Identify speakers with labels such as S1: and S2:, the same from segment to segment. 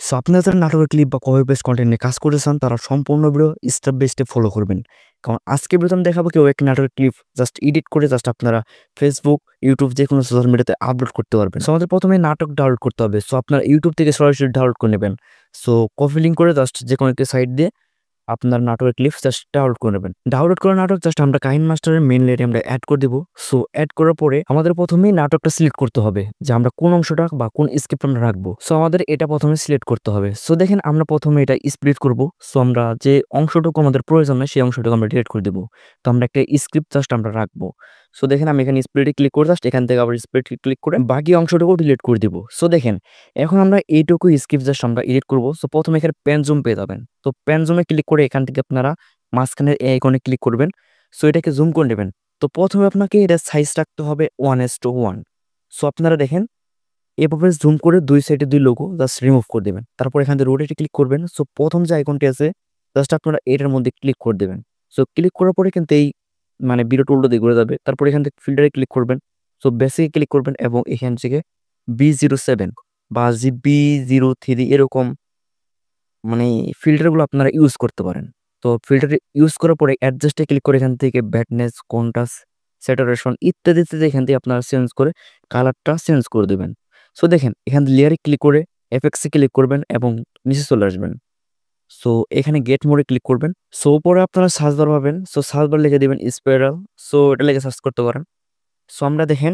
S1: So আপনারা যারা নাটকের ক্লিপ বা কপি পেস্ট কন্টেন্ট নিয়ে কাজ করতে চান তারা সম্পূর্ণ video step by step follow করবেন। কারণ আজকে ভিডিওতে আমি দেখাবো কেউ এক নাটকের ক্লিপ জাস্ট এডিট করে জাস্ট আপনারা ফেসবুক, ইউটিউব যে কোনো সোশ্যাল মিডিয়াতে আপলোড করতে পারবেন। সো আমাদের প্রথমে নাটক ডাউনলোড করতে হবে। সো আপনারা ইউটিউব থেকে সরাসরি ডাউনলোড করে নেবেন। সো কপি লিঙ্ক করে জাস্ট যে কোনো একটা সাইট দিয়ে আপনার নাটকের ক্লিপস জাস্ট ডাউনলোড করে নেবেন। ডাউনলোড করা নাটক জাস্ট আমরা কাহিনী মাস্টারের মেইন লেয়ারে আমরা অ্যাড করে দিব। সো অ্যাড করার পরে আমাদের প্রথমেই নাটকটা সিলেক্ট করতে হবে যে আমরা কোন অংশটা বা কোন স্ক্রিপ্ট আমরা রাখবো। সো আমাদের এটা প্রথমে সিলেক্ট করতে হবে। সো দেখেন আমরা প্রথমে এটা স্প্লিট করব। সো আমরা যে অংশটুকু আমাদের প্রয়োজন নয় সেই অংশটুকু আমরা ডিলিট করে দেবো। তো আমরা একটা স্ক্রিপ্ট জাস্ট আমরা রাখবো। সো দেখেন আমি এখানে স্প্লিটে ক্লিক করে জাস্ট এখান থেকে আবার স্প্লিট ক্লিক করে বাকি অংশটুকু ডিলিট করে দিব। সো দেখেন এখন আমরা এইটুকু স্ক্রিপ্ট জাস্ট আমরা এডিট করবো। সো প্রথমে এখানে পেন জুম পেয়ে যাবেন। তো পেন জুমে ক্লিক করে এখান থেকে আপনারা মাঝখানের এই আইকনে ক্লিক করবেন। সো এটাকে জুম করে নেবেন। তো প্রথমে আপনাকে এটা সাইজ রাখতে হবে 1:1। সো আপনারা দেখেন এভাবে জুম করে দুই সাইডে দুই লোগো জাস্ট রিমুভ করে দেবেন। তারপর এখান থেকে রোটেটে ক্লিক করবেন। সো প্রথম যে আইকনটি আছে জাস্ট আপনারা এটার মধ্যে ক্লিক করে দেবেন। সো ক্লিক করার পরে কিন্তু এই ভিডিওটা উল্টো দিকে ঘুরে যাবে। তারপর এখান থেকে ফিল্টারে ক্লিক করবেন। সো বেসিকে ক্লিক করবেন এবং এখান থেকে B07 বা B03 এরকম ফিল্টারগুলো আপনারা ইউজ করতে পারেন। তো ফিল্টার ইউজ করার পরে অ্যাডজাস্টে ক্লিক করে এখান থেকে ব্রাইটনেস, কন্ট্রাস্ট, স্যাচুরেশন ইত্যাদিতে এখান থেকে আপনারা চেঞ্জ করে কালারটা চেঞ্জ করে দেবেন। সো দেখেন এখান থেকে লেয়ারে ক্লিক করে এফেক্টসে ক্লিক করবেন এবং নিচে চলে আসবেন। সো এখানে গেট মোডে ক্লিক করবেন। সো পরে আপনারা সার্চ বার পাবেন। সো সার্চ বার লিখে দেবেন স্পাইরাল। সো এটা লিখে সার্চ করতে পারেন। সো আমরা দেখেন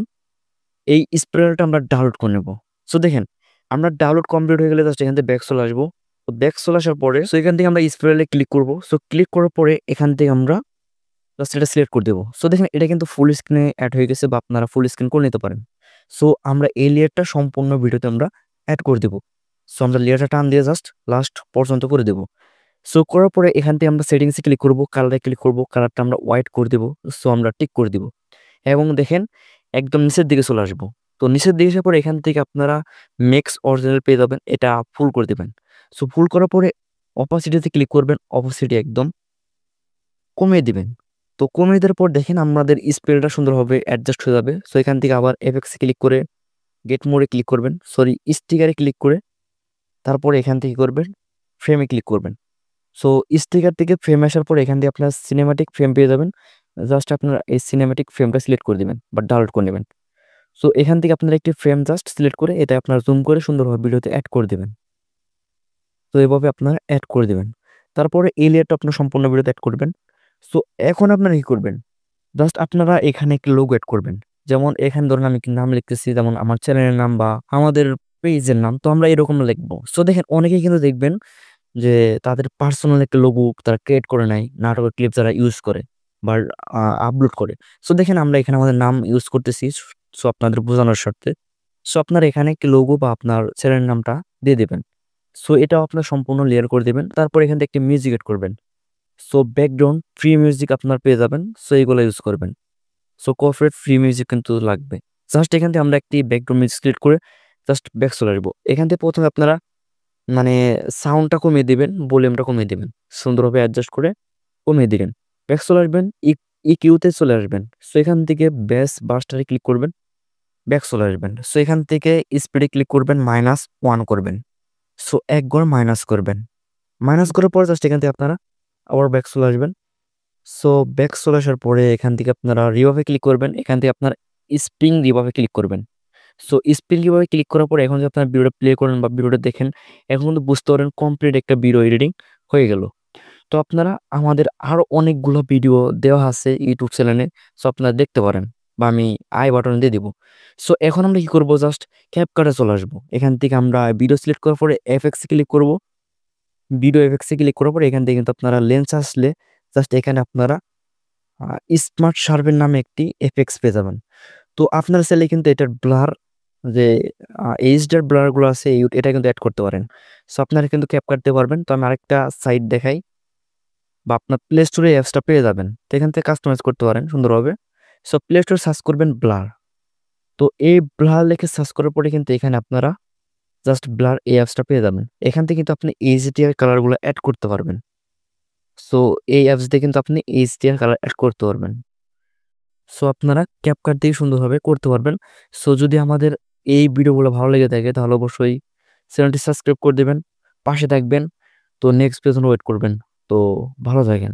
S1: এই স্পাইরালটা আমরা ডাউনলোড করে নেব। সো দেখেন আমরা ডাউনলোড কমপ্লিট হয়ে গেলে জাস্ট এখান থেকে ব্যাক চলে আসবো। তো ব্যাক চলে আসার পরে সো এখান থেকে আমরা স্পাইরালে ক্লিক করব। সো ক্লিক করার পরে এখান থেকে আমরা জাস্ট এটা সিলেক্ট করে দেবো। সো দেখেন এটা কিন্তু ফুল স্ক্রিনে অ্যাড হয়ে গেছে বা আপনারা ফুল স্ক্রিন করে নিতে পারেন। সো আমরা এই লেয়ারটা সম্পূর্ণ ভিডিওতে আমরা অ্যাড করে দেবো। সো আমরা লেয়ারটা টান দিয়ে জাস্ট লাস্ট পর্যন্ত করে দেবো। সো করার পরে এখান থেকে আমরা সেটিংসে ক্লিক করব, কালারে ক্লিক করব, কালারটা আমরা হোয়াইট করে দেবো। সো আমরা টিক করে দিব এবং দেখেন একদম নিচের দিকে চলে আসবো। তো নিচের দিকে আসার পরে এখান থেকে আপনারা মেক্স অরিজিনাল পেয়ে যাবেন, এটা ফুল করে দেবেন। সো ফুল করার পরে অপাসিটিতে ক্লিক করবেন, অপাসিটি একদম কমিয়ে দিবেন। তো কমিয়ে দেওয়ার পর দেখেন আমাদের স্পেলটা সুন্দরভাবে অ্যাডজাস্ট হয়ে যাবে। সো এখান থেকে আবার এফেক্টসে ক্লিক করে গেট মোডে ক্লিক করবেন, সরি স্টিকারে ক্লিক করে তারপরে এখান থেকে করবেন ফ্রেমে ক্লিক করবেন। সো স্টিকার থেকে ফ্রেম আসার পরে এখান থেকে আপনার সিনেমাটিক ফ্রেম পেয়ে যাবেন। জাস্ট আপনারা এই সিনেমাটিক ফ্রেমটা সিলেক্ট করে দেবেন বা ডাউনলোড করে নেবেন। সো এখান থেকে আপনারা একটি ফ্রেম জাস্ট সিলেক্ট করে এটা আপনারা জুম করে সুন্দরভাবে ভিডিওতে অ্যাড করে দেবেন। তো এভাবে আপনারা অ্যাড করে দেবেন। তারপরে এই লেয়ারটা আপনারা সম্পূর্ণ ভিডিওতে অ্যাড করবেন। সো এখন আপনারা কি করবেন, জাস্ট আপনারা এখানে একটি লোগো অ্যাড করবেন। যেমন এখানে ধরুন আমি নাম লিখতেছি, যেমন আমার চ্যানেলের নাম বা আমাদের পেজের নাম। তো আমরা এরকম লিখবো। সো দেখেন অনেকেই কিন্তু দেখবেন যে তাদের পার্সোনাল একটা লোগো তারা ক্রিয়েট করে নেয় নাটকের ক্লিপ যারা ইউজ করে বা আপলোড করে। সো দেখেন আমরা এখানে আমাদের নাম ইউজ করতেছি। সো আপনাদের বোঝানোর স্বার্থে সো আপনার এখানে একটি লোগো বা আপনার চ্যানেলের নামটা দিয়ে দেবেন। সো এটাও আপনার সম্পূর্ণ লেয়ার করে দেবেন। তারপর এখান থেকে একটি মিউজিক এড করবেন। সো ব্যাকগ্রাউন্ড ফ্রি মিউজিক আপনার পেয়ে যাবেন। সো এইগুলো ইউজ করবেন। সো কর্পোরেট ফ্রি মিউজিক কিন্তু লাগবে। জাস্ট এখান থেকে আমরা একটি ব্যাকগ্রাউন্ড মিউজিক সিলেক্ট করে জাস্ট ব্যাক চলে আসবো। এখান থেকে প্রথমে আপনারা মানে সাউন্ডটা কমিয়ে দিবেন, ভলিউমটা কমিয়ে দিবেন, সুন্দরভাবে অ্যাডজাস্ট করে কমিয়ে দিবেন। ব্যাক চলে আসবেন, ইকিউতে চলে আসবেন। সো এখান থেকে বেস বাসটারে ক্লিক করবেন, ব্যাক চলে আসবেন। সো এখান থেকে স্পিডে ক্লিক করবেন, -1 করবেন। সো 1 ঘর মাইনাস করবেন। মাইনাস করার পর জাস্ট এখান থেকে আপনারা আবার ব্যাক চলে আসবেন। সো ব্যাক চলে আসার পরে এখান থেকে আপনারা রিভাবে ক্লিক করবেন। এখান থেকে আপনার স্প্রিং রিভাবে ক্লিক করবেন। সো স্প্রিং রিভাবে ক্লিক করার পরে এখন যদি আপনার ভিডিওটা প্লে করেন বা ভিডিওটা দেখেন এখন কিন্তু বুঝতে পারেন কমপ্লিট একটা ভিডিও এডিটিং হয়ে গেল। তো আপনারা আমাদের আরও অনেকগুলো ভিডিও দেওয়া আছে ইউটিউব চ্যানেলে। সো আপনারা দেখতে পারেন বা আমি আই বাটন দিয়ে দিব। সো এখন আমরা কি করব, জাস্ট ক্যাপকাটে চলে আসবো। এখান থেকে আমরা ভিডিও সিলেক্ট করার পরে এফএক্সে ক্লিক করব। ভিডিও এফএক্সে ক্লিক করার পরে এখান থেকে কিন্তু আপনারা লেন্স আসলে জাস্ট এখানে আপনারা স্মার্ট শার্পের নামে একটি এফএক্স পেয়ে যাবেন। তো আপনারা চাইলে কিন্তু এটার ব্লার যে এইচডিআর ব্লারগুলো আছে এটা কিন্তু অ্যাড করতে পারেন। সো আপনারা কিন্তু ক্যাপকাট দিতে পারবেন। তো আমি আরেকটা সাইট দেখাই বা আপনার প্লে স্টোরে অ্যাপসটা পেয়ে যাবেন। তো এখান থেকে কাস্টমাইজ করতে পারেন সুন্দরভাবে। সো প্লে স্টোরে সার্চ করবেন ব্লার। তো এই ব্লার লিখে সার্চ করার পরে কিন্তু এখানে আপনারা জাস্ট ব্লার এই অ্যাপসটা পেয়ে যাবেন। এখান থেকে কিন্তু আপনি এইচডিআর কালারগুলো অ্যাড করতে পারবেন। সো এই অ্যাপস দিয়ে কিন্তু আপনি এইচডিআর কালার অ্যাড করতে পারবেন। সো আপনারা ক্যাপকাট দিয়ে সুন্দরভাবে করতে পারবেন। সো যদি আমাদের এই ভিডিওগুলো ভালো লেগে থাকে তাহলে অবশ্যই চ্যানেলটি সাবস্ক্রাইব করে দেবেন। পাশে থাকবেন। তো নেক্সট পেজের জন্য ওয়েট করবেন। তো ভালো থাকেন।